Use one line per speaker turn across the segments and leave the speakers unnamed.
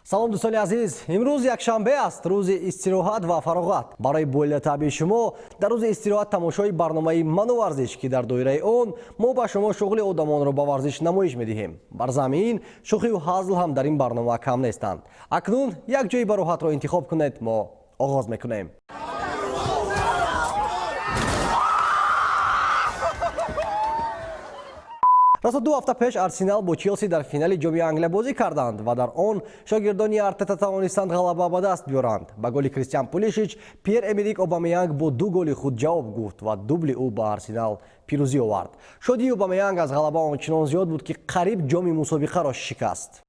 салом дӯстони азиз, имрӯз якшанбе аст, рӯзи истироҳат ва фароғат. Барои бойлатаби шумо дар рӯзи истироҳат тамошои барномаи «Ману варзиш» ки дар доираи он мо ба шумо шуғли одамонро ба варзиш намоиш медиҳем. Бар замин шӯхию ҳазл ҳам дар ин барнома кам нестанд. Акнун як ҷои бароҳатро интихоб кунед, мо оғоз мекунем. раста 2 ҳафта пеш Арсенал бо Челси дар финали ҷоми Англия бозӣ карданд ва дар он шогирдони Артета тавонистанд ғалаба ба даст биёранд. Ба голи Кристиан Пулишич Пьер-Эмерик Обамеянг бо 2 голи худ ҷавоб гуфт ва дубли ӯ ба Арсенал пирӯзӣ овард. Шодии Обамеянг аз ғалаба ончунон зиёд буд ки қариб ҷоми мусобиқаро шикаст.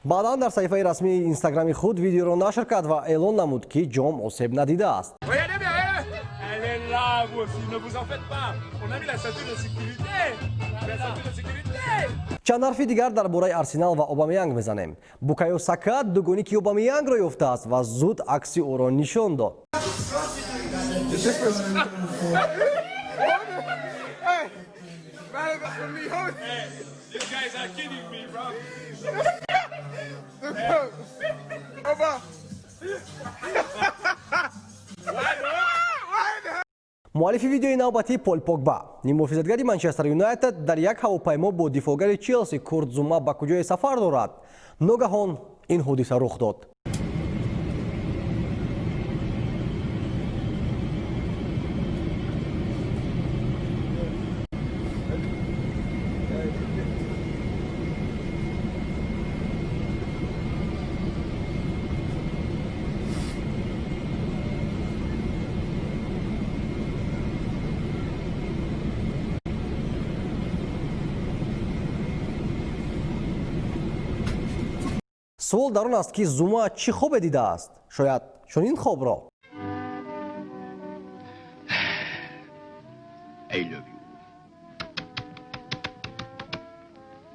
баъдан дар саҳифаи расмии инстаграми худ видеоро нашр кард ва эълон намуд ки ҷом осеб надидааст. чанд ҳарфи дигар дар бораи Арсенал ва Обамеянг мезанем. Букайо Сака дугони ки Обамеянгро ёфтааст ва зуд акси ӯро нишон дод. муаллифи видеои навбатӣ Пол Погба, нимуҳофизатгари Манчестер Юнайтед дар як ҳавопаймо бо дифоъгари Челси Курт Зума ба куҷое сафар дорад. Ногаҳон ин ҳодиса рух дод. суол дар он аст ки Зума чӣ хобе дидааст? Шояд чунин хобро?
I love you.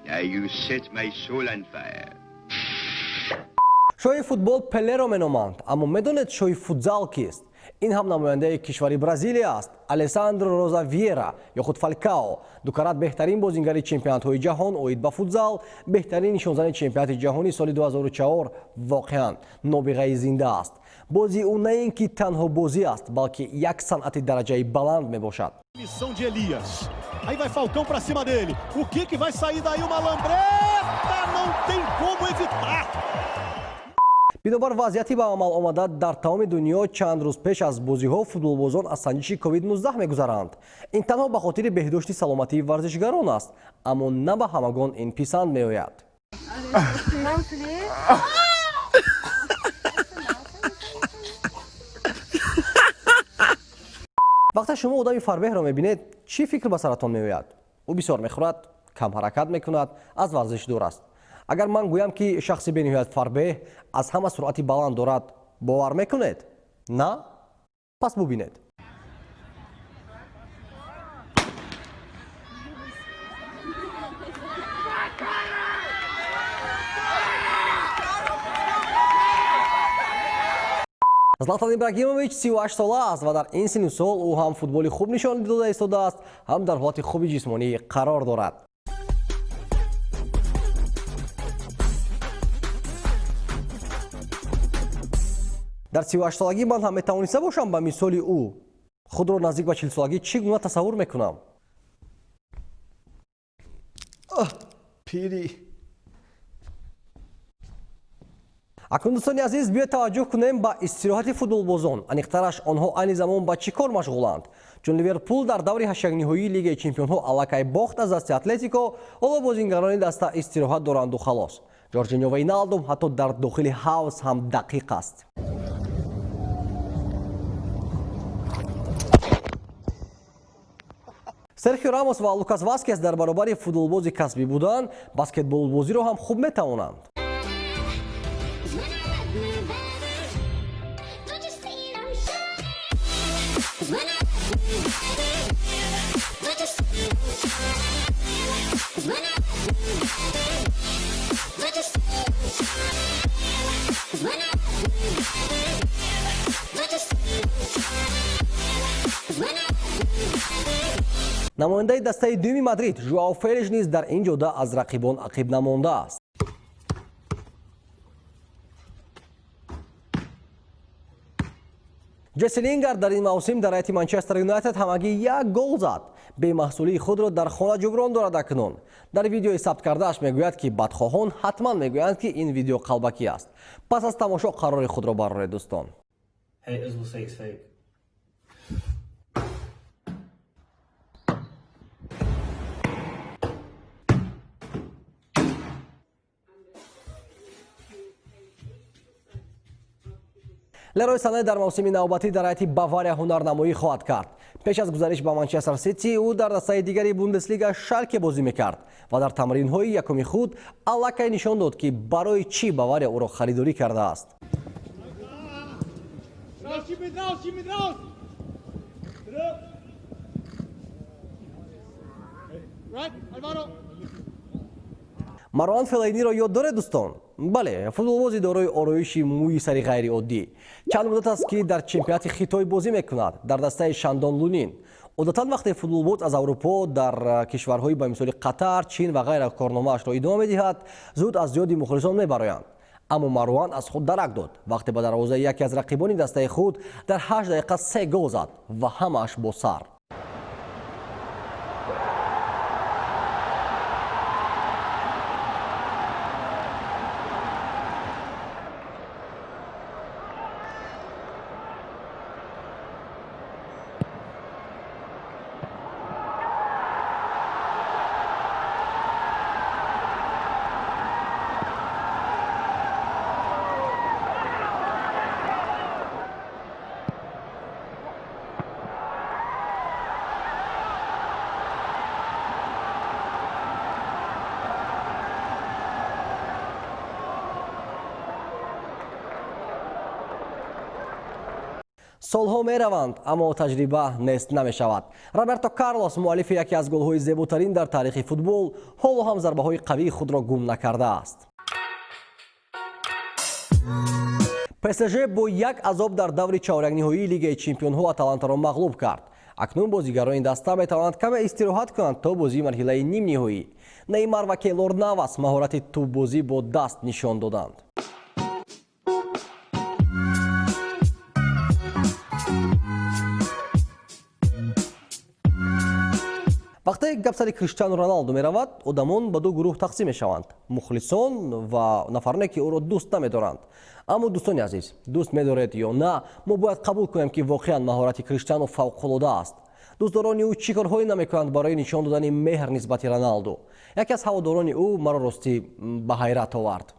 Now you set my soul on fire.
шои футбол Пелеро меноманд, аммо медонед шои футзал кист? ин ҳам намояндаи кишвари Бразилия аст. Алессандро Роза Виера ё худ Фалкао дукарат беҳтарин бозингари чемпионатҳои ҷаҳон оид ба футзал, беҳтарин нишонзани чемпионати ҷаҳони соли 2004 воқеан нобиғаи зинда аст. бози ӯ на ин ки танҳо бозӣ аст, балки як санъати дараҷаи баланд мебошад.
Missão de Elias. Aí vai Falcão para cima dele. O que vai sair daí? Uma lambreta, não tem como evitar.
бинобар вазъияти ба амал омада дар тамоми дунё чанд рӯз пеш аз бозиҳо футболбозон аз санҷиши COVID-19 мегузаранд. ин танҳо ба хотири беҳдошти саломатии варзишгарон аст, аммо на ба ҳамагон ин писанд меояд. вақте шумо одами фарбеҳро мебинед, чӣ фикр ба саратон меояд? ӯ бисёр мехӯрад, кам ҳаракат мекунад, аз варзиш дур аст. агар ман гӯям ки шахси бениҳоят фарбеҳ аз ҳама суръати баланд дорад, бовар мекунед? На? пас бубинед. Златан Ибрагимович 38 сола аст ва дар ин синну сол ӯ ҳам футболи хуб нишон дода истодааст, ҳам дар ҳолати хуби ҷисмонӣ қарор дорад. дар 38 солагӣ ман ҳам метавониста бошам ба мисоли ӯ. худро наздик ба 40 солагӣ чӣ гуна тасаввур мекунам? пири. акнун дӯстони азиз, биёед таваҷҷӯҳ кунем ба истироҳати футболбозон. аниқтараш онҳо айни замон ба чӣ кор машғуланд? чун Ливерпул дар даври ҳаштягниҳоии Лигаи Чемпионҳо аллакай бохт аз дасти Атлетико, ҳоло бозингарони даста истироҳат доранду халос. Жорҷиньо Вайналдум ҳатто дар дохили ҳавз ҳам дақиқ аст. Серхио Рамос ва Лукас Васкес дар баробари футболбози касбӣ будан, баскетболбозиро ҳам хуб метавонанд. When I намояндаи дастаи дуюми Мадрид Жуау Фелиш низ дар ин ҷода аз рақибон ақиб намондааст. Джесси Лингард дар ин мавсим дар ҳайати Манчестер Юнайтед ҳамагӣ 1 гол зад. Бемаҳсулии худро дар хона ҷуброн дорад акнун. Дар видеои сабт кардааш мегӯяд ки бадхоҳон ҳатман мегӯянд ки ин видео қалбакӣ аст. Пас аз тамошо қарори худро бароред дӯстон. Лерой Сане дар мавсими навбатӣ дар ҳайати Бавария ҳунарнамоӣ хоҳад кард. Пеш аз гузариш ба Манчестер Сити ӯ дар дастаи дигари Бундеслига Шальке бозӣ мекард ва дар тамринҳои якуми худ аллакай нишон дод ки барои чӣ Бавария ӯро харидорӣ кардааст. Маруан Фелайниро ёд доред дӯстон? Бале, футболбози дорои ороиши мӯи сари ғайриоддӣ. Чанд муддат аст ки дар чемпионати Хитой бозӣ мекунад дар дастаи Шандон Лунин. Одатан вақте футболбоз аз Аврупо дар кишварҳои ба мисоли Қатар, Чин ва ғайра корномаашро идома медиҳад, зуд аз ёди мухлисон мебароянд. Аммо Маруан аз худ дарак дод вақте ба дарвозаи яке аз рақибони дастаи худ дар 8 дақиқа 3 гол зад ва ҳамааш бо сар. солҳо мераванд, аммо таҷриба нест намешавад. Роберто Карлос, муаллифи яке аз голҳои зеботарин дар таърихи футбол, ҳоло ҳам зарбаҳои қавии худро гум накардааст. ПСЖ бо 1 азоб дар даври чаҳорякниҳоии Лигаи Чемпионҳо Аталантаро мағлуб кард. Акнун бозигарони даста метавонанд каме истироҳат кунанд то бозии марҳилаи нимниҳоӣ. Неймар ва Кейлор Навас маҳорати тӯббозӣ бо даст нишон доданд. вақте гап сари Криштиану Роналду меравад, одамон ба ду гурӯҳ тақсим мешаванд. Мухлисон ва нафароне ки ӯро дӯст намедоранд. Аммо дӯстони азиз, дӯст медоред ё на, мо бояд қабул кунем ки воқеан маҳорати Криштиану фавқулода аст. дӯстдорони ӯ чӣ корҳое намекунанд барои нишон додани меҳр нисбати Роналду. яке аз ҳаводорони ӯ маро ростӣ ба ҳайрат овард.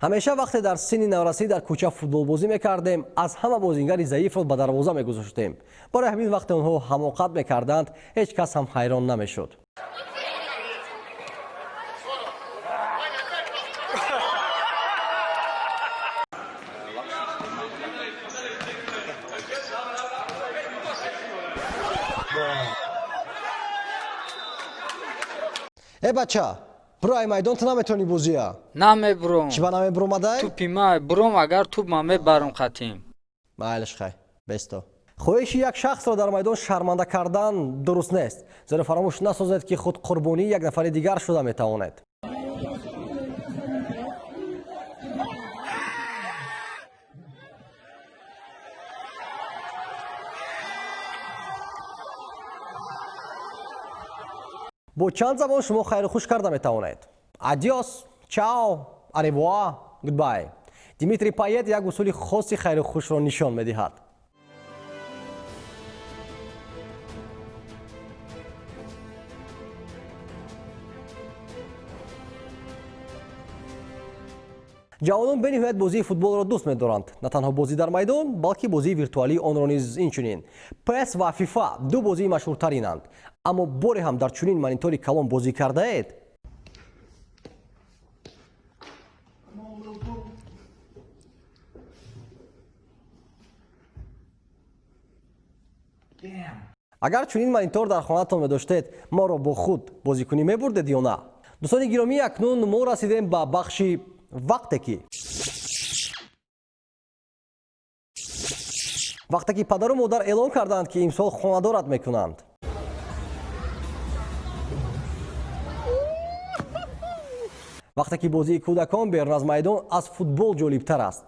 ҳамеша вақте дар синни наврасӣ дар кӯча футболбозӣ мекардем, аз ҳама бозингари заифро ба дарвоза мегузоштем. барои ҳамин вақте онҳо ҳамоқат мекарданд, ҳеҷ кас ҳам ҳайрон намешуд. бача, бро ай майдон ту наметавонӣ бозия?
Намебурам.
Чӣ ба намебуромадай?
Тупи ма бурам, агар туп ма мебарам қатим.
Майлиш хай, бесто. хоҳиши як шахсро дар майдон шарманда кардан дуруст нест. зеро фаромӯш насозед ки худ қурбонии як нафари дигар шуда метавонед. бо чанд забон шумо хайру хуш карда метавонед. Адиос, чао, аревуа, гудбай. Димитрий Пает як усули хоси хайру хушро нишон медиҳад. ҷавонон бениҳоят бозии футболро дӯст медоранд. На танҳо бозӣ дар майдон, балки бозии виртуалии онро низ инчунин. PES ва FIFA ду бозии машҳуртаринанд. Аммо боре ҳам дар чунин монитори калон бозӣ кардаед? агар чунин монитор дар хонатон медоштед, моро бо худ бозикунӣ мебурдед ё на? дӯстони гиромӣ, акнун мо расидем ба бахши вақте ки падару модар эълон карданд ки имсол хонадорат мекунанд. вақте ки бозии кӯдакон берун аз майдон аз футбол ҷолибтар аст.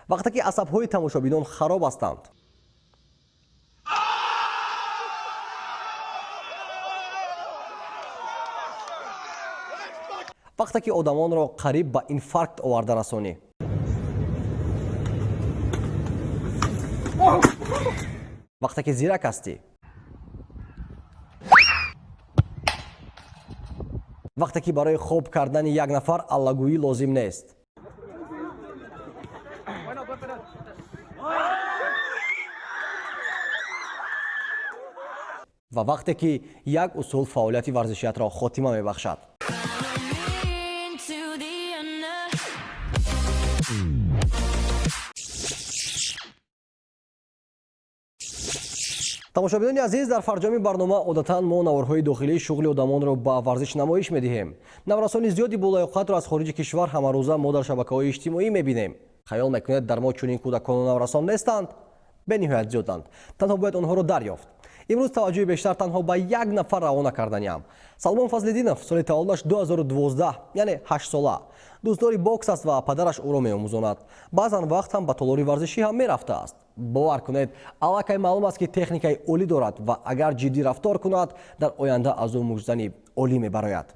вақте ки асабҳои тамошобинон хароб ҳастанд. вақте ки одамонро қариб ба инфаркт оварда расонӣ. вақте ки зирак ҳастӣ. вақте ки барои хоб кардани як нафар аллагӯӣ лозим нест. ва вақте ки як усул фаъолияти варзишиятро хотима мебахшад. тамошобинони азиз, дар фарҷоми барнома одатан мо наворҳои дохилии шуғли одамонро ба варзиш намоиш медиҳем. наврасони зиёди болоёқатро аз хориҷи кишвар ҳамарӯза мо дар шабакаҳои иҷтимоӣ мебинем. хаёл мекунед дар мо чунин кӯдакону наврасон нестанд? бениҳоят зиёданд. танҳо бояд онҳоро дарёфт. имрӯз таваҷҷӯҳи бештар танҳо ба як нафар равона карданиам. Салмон Фазлиддинов соли таваллудаш 2012, яъне 8 сола. дӯстдори бокс аст ва падараш ӯро меомӯзонад. баъзан вақт ҳам ба толори варзишӣ ҳам мерафтааст. бовар кунед, аллакай маълум аст ки техникаи олӣ дорад ва агар ҷиддӣ рафтор кунад, дар оянда аз ӯ мӯҷзани олӣ мебарояд.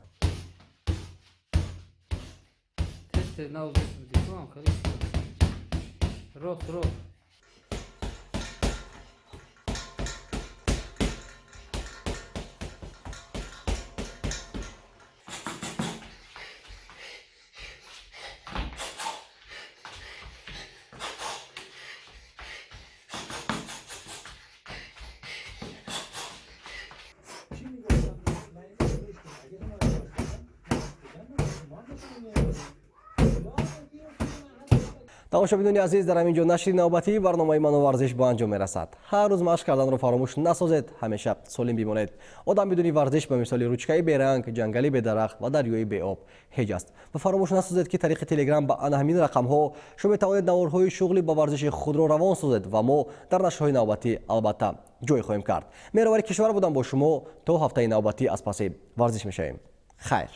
тамошобинони азиз, дар ҳамин ҷо нашри навбатии барномаи Ману варзиш ба анҷом мерасад. ҳар рӯз машқ карданро фаромӯш насозед. ҳамеша солим бимонед. одам бидуни варзиш ба мисоли ручкаи беранг, ҷангали бедарахт ва дарёи беоб ҳеҷ аст. ва фаромӯш насозед ки тариқи телеграм ба ана ҳамин рақамҳо шумо метавонед наворҳои шуғли ба варзиши худро равон созед ва мо дар нашрҳои навбатӣ албатта ҷой хоҳем кард. меҳровари кишвар будам бо шумо. то ҳафтаи навбатӣ аз паси варзиш мешавем. хайр.